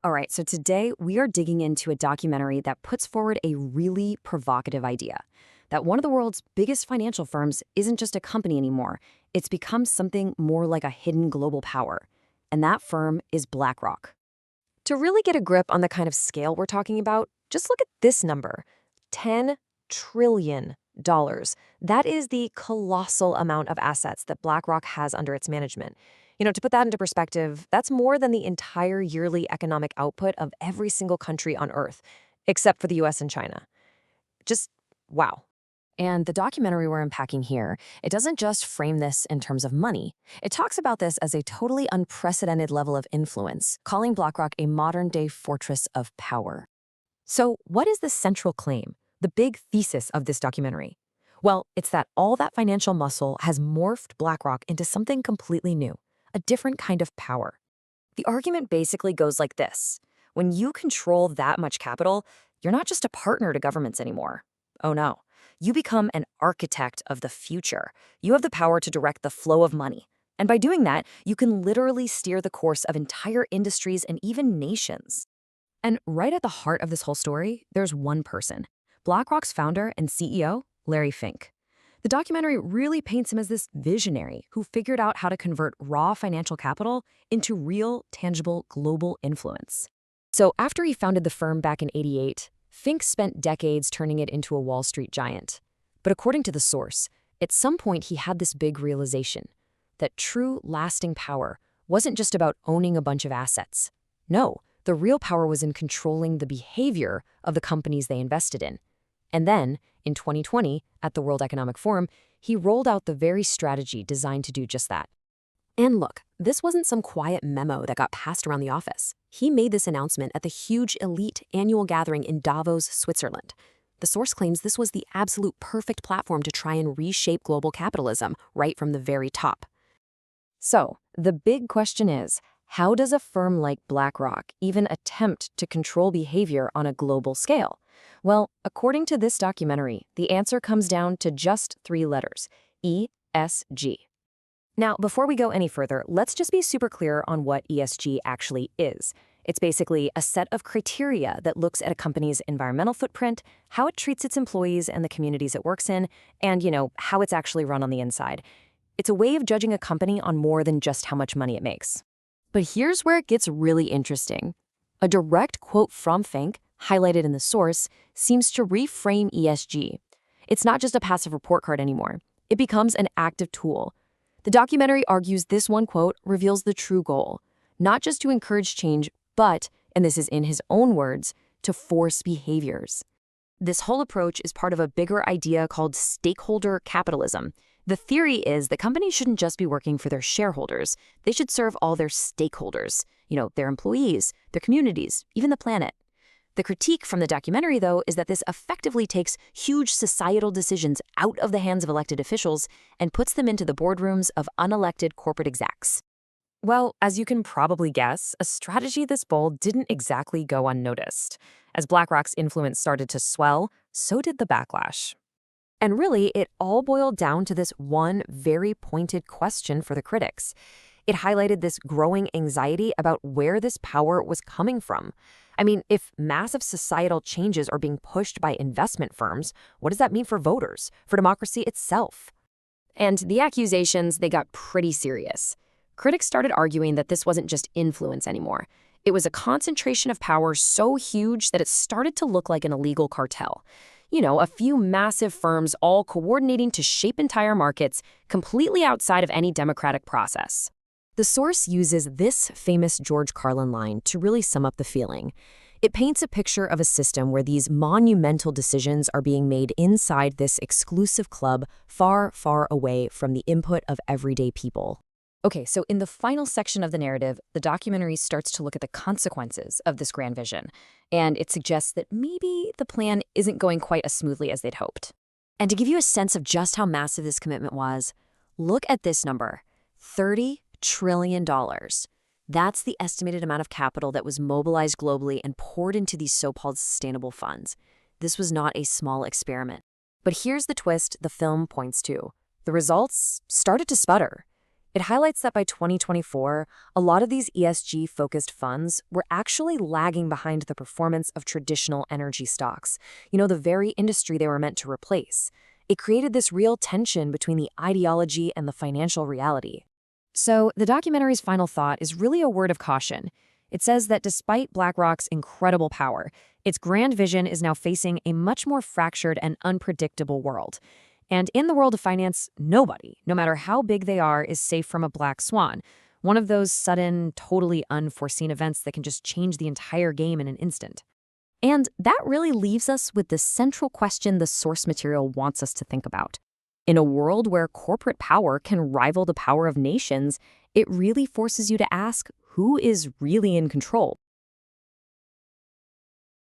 All right, so today we are digging into a documentary that puts forward a really provocative idea that one of the world's biggest financial firms isn't just a company anymore. It's become something more like a hidden global power. And that firm is BlackRock. To really get a grip on the kind of scale we're talking about, just look at this number: $10 trillion. That is the colossal amount of assets that BlackRock has under its management. To put that into perspective, that's more than the entire yearly economic output of every single country on Earth, except for the US and China. Just wow. And the documentary we're unpacking here, it doesn't just frame this in terms of money. It talks about this as a totally unprecedented level of influence, calling BlackRock a modern-day fortress of power. So what is the central claim, the big thesis of this documentary? Well, it's that all that financial muscle has morphed BlackRock into something completely new, a different kind of power. The argument basically goes like this. When you control that much capital, you're not just a partner to governments anymore. Oh no. You become an architect of the future. You have the power to direct the flow of money. And by doing that, you can literally steer the course of entire industries and even nations. And right at the heart of this whole story, there's one person: BlackRock's founder and CEO, Larry Fink. The documentary really paints him as this visionary who figured out how to convert raw financial capital into real, tangible, global influence. So after he founded the firm back in '88, Fink spent decades turning it into a Wall Street giant. But according to the source, at some point he had this big realization that true, lasting power wasn't just about owning a bunch of assets. No, the real power was in controlling the behavior of the companies they invested in. And then, in 2020, at the World Economic Forum, he rolled out the very strategy designed to do just that. And look, this wasn't some quiet memo that got passed around the office. He made this announcement at the huge elite annual gathering in Davos, Switzerland. The source claims this was the absolute perfect platform to try and reshape global capitalism right from the very top. So, the big question is, how does a firm like BlackRock even attempt to control behavior on a global scale? Well, according to this documentary, the answer comes down to just 3 letters: ESG. Now, before we go any further, let's just be super clear on what ESG actually is. It's basically a set of criteria that looks at a company's environmental footprint, how it treats its employees and the communities it works in, and, how it's actually run on the inside. It's a way of judging a company on more than just how much money it makes. But here's where it gets really interesting. A direct quote from Fink, highlighted in the source, seems to reframe ESG. It's not just a passive report card anymore. It becomes an active tool. The documentary argues this one quote reveals the true goal: not just to encourage change, but, and this is in his own words, to force behaviors. This whole approach is part of a bigger idea called stakeholder capitalism. The theory is that companies shouldn't just be working for their shareholders. They should serve all their stakeholders, their employees, their communities, even the planet. The critique from the documentary, though, is that this effectively takes huge societal decisions out of the hands of elected officials and puts them into the boardrooms of unelected corporate execs. Well, as you can probably guess, a strategy this bold didn't exactly go unnoticed. As BlackRock's influence started to swell, so did the backlash. And really, it all boiled down to this one very pointed question for the critics. It highlighted this growing anxiety about where this power was coming from. I mean, if massive societal changes are being pushed by investment firms, what does that mean for voters, for democracy itself? And the accusations, they got pretty serious. Critics started arguing that this wasn't just influence anymore. It was a concentration of power so huge that it started to look like an illegal cartel. A few massive firms all coordinating to shape entire markets completely outside of any democratic process. The source uses this famous George Carlin line to really sum up the feeling. It paints a picture of a system where these monumental decisions are being made inside this exclusive club far, far away from the input of everyday people. Okay, so in the final section of the narrative, the documentary starts to look at the consequences of this grand vision, and it suggests that maybe the plan isn't going quite as smoothly as they'd hoped. And to give you a sense of just how massive this commitment was, look at this number: $30 trillion. That's the estimated amount of capital that was mobilized globally and poured into these so-called sustainable funds. This was not a small experiment. But here's the twist the film points to. The results started to sputter. It highlights that by 2024, a lot of these ESG-focused funds were actually lagging behind the performance of traditional energy stocks, the very industry they were meant to replace. It created this real tension between the ideology and the financial reality. So, the documentary's final thought is really a word of caution. It says that despite BlackRock's incredible power, its grand vision is now facing a much more fractured and unpredictable world. And in the world of finance, nobody, no matter how big they are, is safe from a black swan, one of those sudden, totally unforeseen events that can just change the entire game in an instant. And that really leaves us with the central question the source material wants us to think about. In a world where corporate power can rival the power of nations, it really forces you to ask, who is really in control?